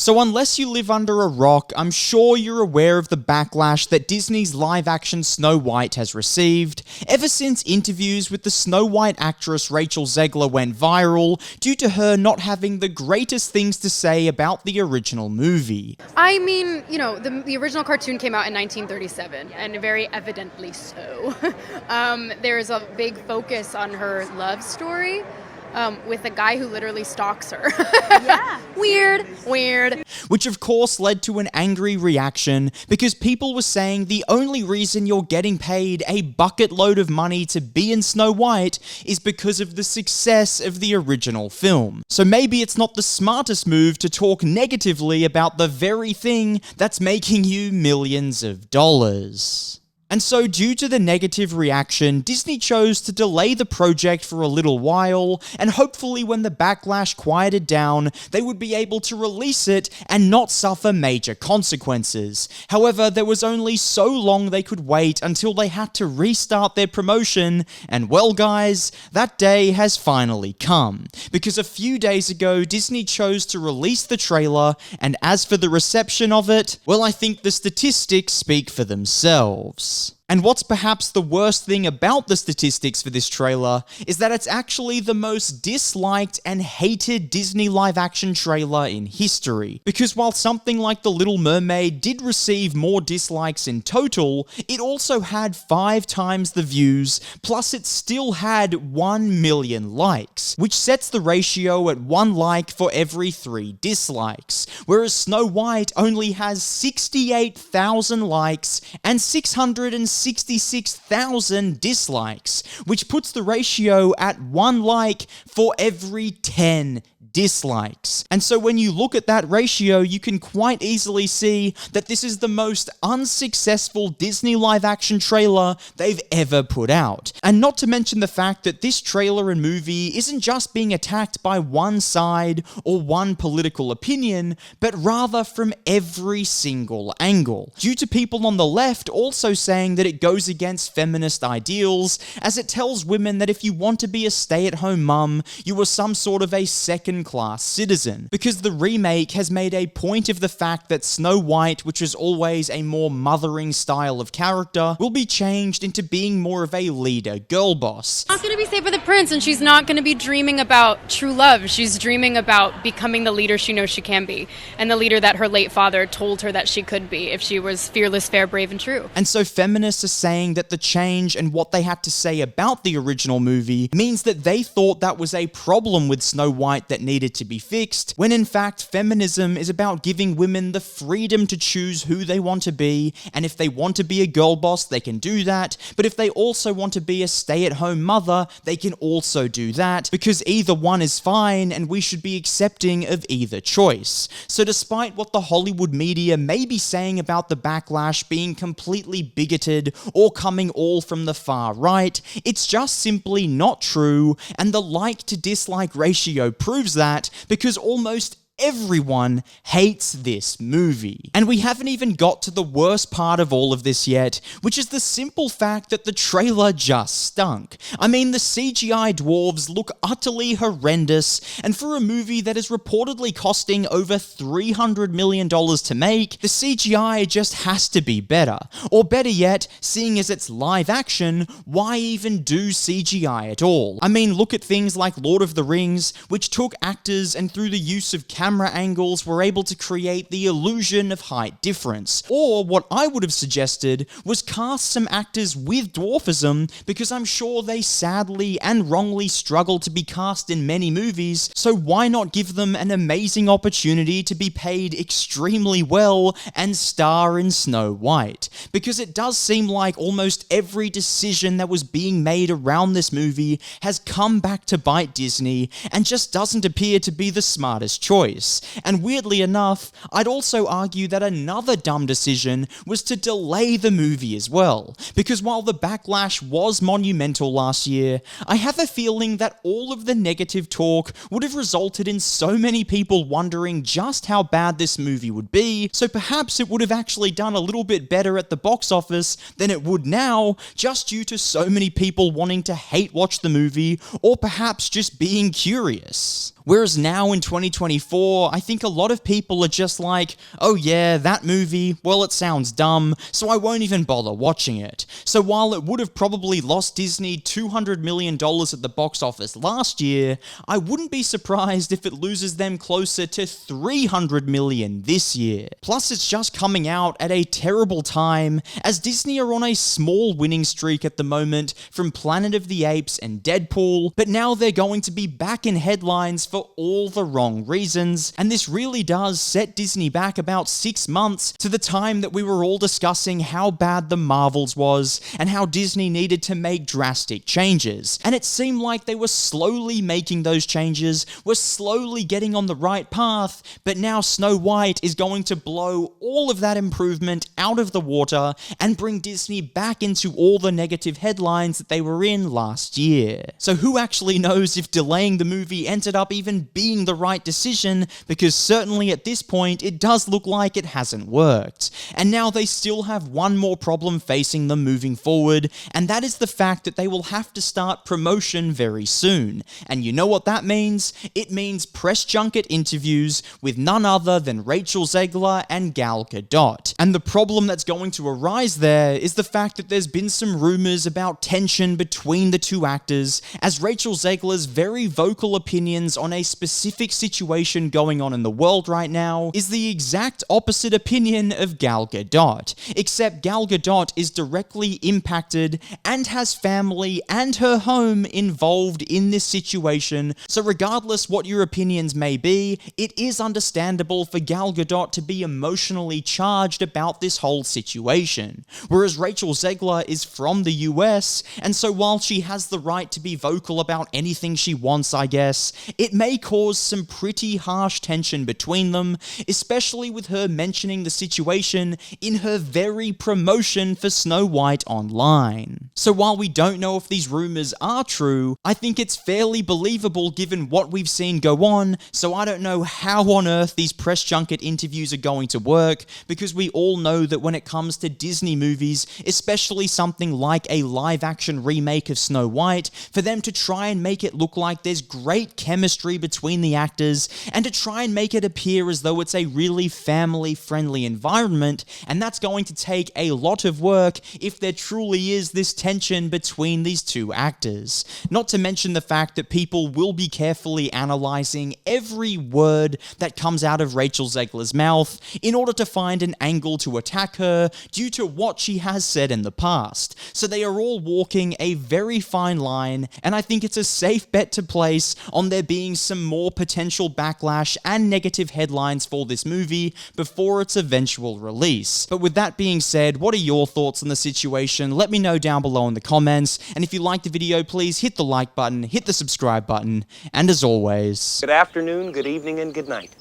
So unless you live under a rock, I'm sure you're aware of the backlash that Disney's live-action Snow White has received, ever since interviews with the Snow White actress Rachel Zegler went viral due to her not having the greatest things to say about the original movie. I mean, you know, the original cartoon came out in 1937, and very evidently so. There's a big focus on her love story. With a guy who literally stalks her. Yeah. Weird. Which of course led to an angry reaction, because people were saying the only reason you're getting paid a bucket load of money to be in Snow White is because of the success of the original film. So maybe it's not the smartest move to talk negatively about the very thing that's making you millions of dollars. And so, due to the negative reaction, Disney chose to delay the project for a little while, and hopefully when the backlash quieted down, they would be able to release it and not suffer major consequences. However, there was only so long they could wait until they had to restart their promotion, and well guys, that day has finally come. Because a few days ago, Disney chose to release the trailer, and as for the reception of it, well, I think the statistics speak for themselves. And what's perhaps the worst thing about the statistics for this trailer is that it's actually the most disliked and hated Disney live-action trailer in history. Because while something like The Little Mermaid did receive more dislikes in total, it also had 5 times the views, plus it still had 1 million likes, which sets the ratio at 1 like for every 3 dislikes, whereas Snow White only has 68,000 likes and 666,000 dislikes, which puts the ratio at 1 like for every 10 dislikes. And so when you look at that ratio, you can quite easily see that this is the most unsuccessful Disney live-action trailer they've ever put out. And not to mention the fact that this trailer and movie isn't just being attacked by one side or one political opinion, but rather from every single angle, due to people on the left also saying that it goes against feminist ideals, as it tells women that if you want to be a stay-at-home mum, you are some sort of a second-class citizen, because the remake has made a point of the fact that Snow White, which is always a more mothering style of character, will be changed into being more of a leader girl boss. Not gonna be safe with the prince, and she's not gonna be dreaming about true love. She's dreaming about becoming the leader she knows she can be, and the leader that her late father told her that she could be if she was fearless, fair, brave, and true. And so feminists are saying that the change and what they had to say about the original movie means that they thought that was a problem with Snow White that needed to be fixed, when in fact feminism is about giving women the freedom to choose who they want to be, and if they want to be a girl boss, they can do that, but if they also want to be a stay-at-home mother, they can also do that, because either one is fine, and we should be accepting of either choice. So despite what the Hollywood media may be saying about the backlash being completely bigoted or coming all from the far right, it's just simply not true, and the like to dislike ratio proves that, because almost everyone hates this movie. And we haven't even got to the worst part of all of this yet, which is the simple fact that the trailer just stunk. I mean, the CGI dwarves look utterly horrendous, and for a movie that is reportedly costing over $300 million to make, the CGI just has to be better. Or better yet, seeing as it's live action, why even do CGI at all? I mean, look at things like Lord of the Rings, which took actors and through the use of camera angles were able to create the illusion of height difference. Or what I would have suggested was cast some actors with dwarfism, because I'm sure they sadly and wrongly struggle to be cast in many movies, so why not give them an amazing opportunity to be paid extremely well and star in Snow White? Because it does seem like almost every decision that was being made around this movie has come back to bite Disney and just doesn't appear to be the smartest choice. And weirdly enough, I'd also argue that another dumb decision was to delay the movie as well, because while the backlash was monumental last year, I have a feeling that all of the negative talk would have resulted in so many people wondering just how bad this movie would be, so perhaps it would have actually done a little bit better at the box office than it would now, just due to so many people wanting to hate watch the movie, or perhaps just being curious. Whereas now in 2024, I think a lot of people are just like, oh yeah, that movie, well it sounds dumb, so I won't even bother watching it. So while it would have probably lost Disney $200 million at the box office last year, I wouldn't be surprised if it loses them closer to $300 million this year. Plus it's just coming out at a terrible time, as Disney are on a small winning streak at the moment from Planet of the Apes and Deadpool, but now they're going to be back in headlines for all the wrong reasons, and this really does set Disney back about 6 months to the time that we were all discussing how bad The Marvels was and how Disney needed to make drastic changes. And it seemed like they were slowly making those changes, were slowly getting on the right path, but now Snow White is going to blow all of that improvement out of the water and bring Disney back into all the negative headlines that they were in last year. So who actually knows if delaying the movie ended up even being the right decision, because certainly at this point it does look like it hasn't worked. And now they still have one more problem facing them moving forward, and that is the fact that they will have to start promotion very soon. And you know what that means? It means press junket interviews with none other than Rachel Zegler and Gal Gadot. And the problem that's going to arise there is the fact that there's been some rumors about tension between the two actors, as Rachel Zegler's very vocal opinions on a specific situation going on in the world right now is the exact opposite opinion of Gal Gadot, except Gal Gadot is directly impacted and has family and her home involved in this situation, so regardless what your opinions may be, it is understandable for Gal Gadot to be emotionally charged about this whole situation. Whereas Rachel Zegler is from the US, and so while she has the right to be vocal about anything she wants, I guess, it may cause some pretty harsh tension between them, especially with her mentioning the situation in her very promotion for Snow White online. So while we don't know if these rumors are true, I think it's fairly believable given what we've seen go on, so I don't know how on earth these press junket interviews are going to work, because we all know that when it comes to Disney movies, especially something like a live-action remake of Snow White, for them to try and make it look like there's great chemistry between the actors, and to try and make it appear as though it's a really family-friendly environment, and that's going to take a lot of work if there truly is this tension between these two actors. Not to mention the fact that people will be carefully analyzing every word that comes out of Rachel Zegler's mouth in order to find an angle to attack her due to what she has said in the past. So they are all walking a very fine line, and I think it's a safe bet to place on there being some more potential backlash and negative headlines for this movie before its eventual release. But with that being said, what are your thoughts on the situation? Let me know down below in the comments, and if you liked the video, please hit the like button, hit the subscribe button, and as always, good afternoon, good evening, and good night.